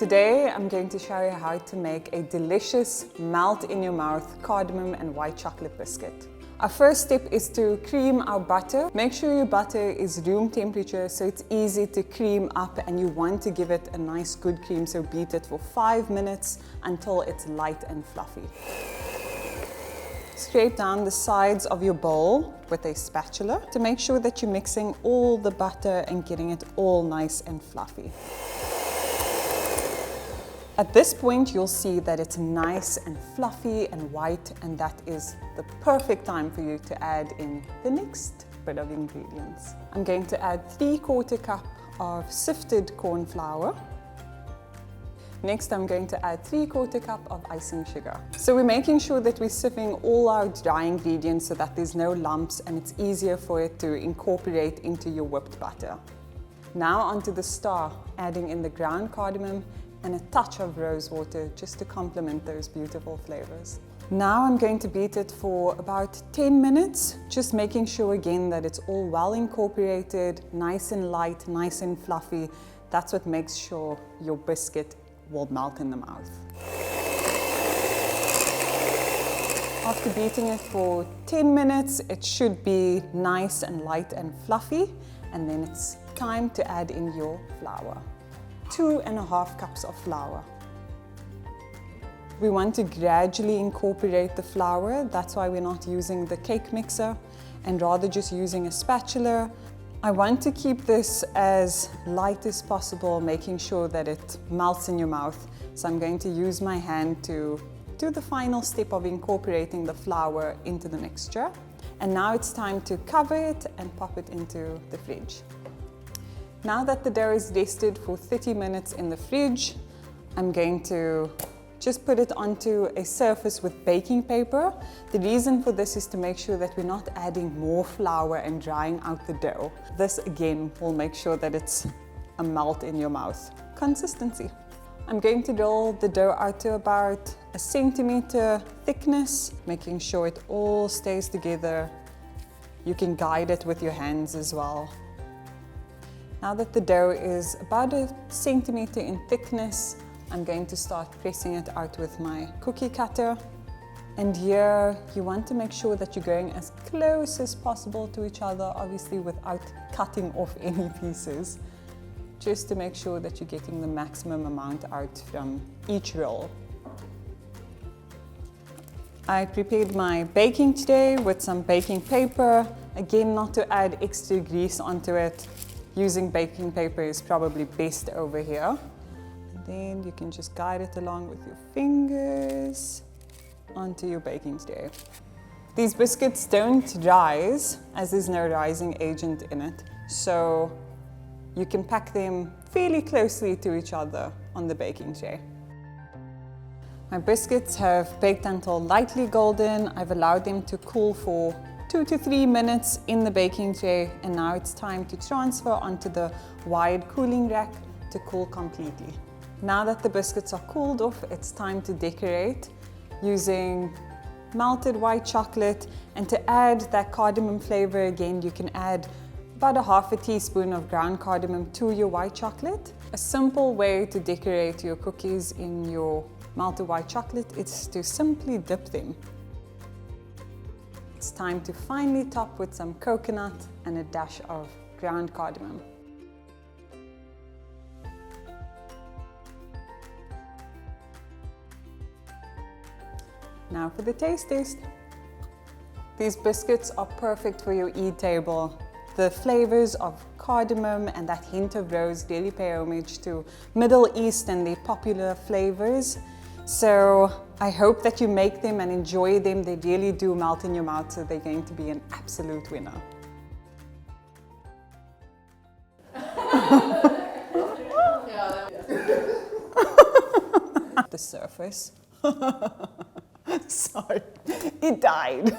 Today I'm going to show you how to make a delicious melt-in-your-mouth cardamom and white chocolate biscuit. Our first step is to cream our butter. Make sure your butter is room temperature so it's easy to cream up, and you want to give it a nice good cream, so beat it for 5 minutes until it's light and fluffy. Scrape down the sides of your bowl with a spatula to make sure that you're mixing all the butter and getting it all nice and fluffy. At this point, you'll see that it's nice and fluffy and white, and that is the perfect time for you to add in the next bit of ingredients. I'm going to add 3/4 cup of sifted corn flour. Next, I'm going to add 3/4 cup of icing sugar. So we're making sure that we're sieving all our dry ingredients so that there's no lumps and it's easier for it to incorporate into your whipped butter. Now onto the star, adding in the ground cardamom and a touch of rose water just to complement those beautiful flavors. Now I'm going to beat it for about 10 minutes, just making sure again that it's all well incorporated, nice and light, nice and fluffy. That's what makes sure your biscuit will melt in the mouth. After beating it for 10 minutes, it should be nice and light and fluffy, and then it's time to add in your flour. 2.5 cups of flour. We want to gradually incorporate the flour, that's why we're not using the cake mixer and rather just using a spatula. I want to keep this as light as possible, making sure that it melts in your mouth. So I'm going to use my hand to do the final step of incorporating the flour into the mixture. And now it's time to cover it and pop it into the fridge. Now that the dough is rested for 30 minutes in the fridge, I'm going to just put it onto a surface with baking paper. The reason for this is to make sure that we're not adding more flour and drying out the dough. This again will make sure that it's a melt in your mouth consistency. I'm going to roll the dough out to about 1 centimeter thickness, making sure it all stays together. You can guide it with your hands as well. Now that the dough is about 1 centimeter in thickness, I'm going to start pressing it out with my cookie cutter. And here you want to make sure that you're going as close as possible to each other, obviously without cutting off any pieces, just to make sure that you're getting the maximum amount out from each roll. I prepared my baking tray with some baking paper, again not to add extra grease onto it. Using baking paper is probably best over here. And then you can just guide it along with your fingers onto your baking tray. These biscuits don't rise, as there's no rising agent in it, so you can pack them fairly closely to each other on the baking tray. My biscuits have baked until lightly golden. I've allowed them to cool for 2 to 3 minutes in the baking tray, and now it's time to transfer onto the wide cooling rack to cool completely. Now that the biscuits are cooled off, it's time to decorate using melted white chocolate, and to add that cardamom flavor again, you can add about 1/2 teaspoon of ground cardamom to your white chocolate. A simple way to decorate your cookies in your melted white chocolate is to simply dip them. It's time to finally top with some coconut and a dash of ground cardamom. Now for the taste test. These biscuits are perfect for your Eid table. The flavors of cardamom and that hint of rose really pay homage to Middle East and their popular flavors. So I hope that you make them and enjoy them. They really do melt in your mouth, so they're going to be an absolute winner. The surface. Sorry, it died.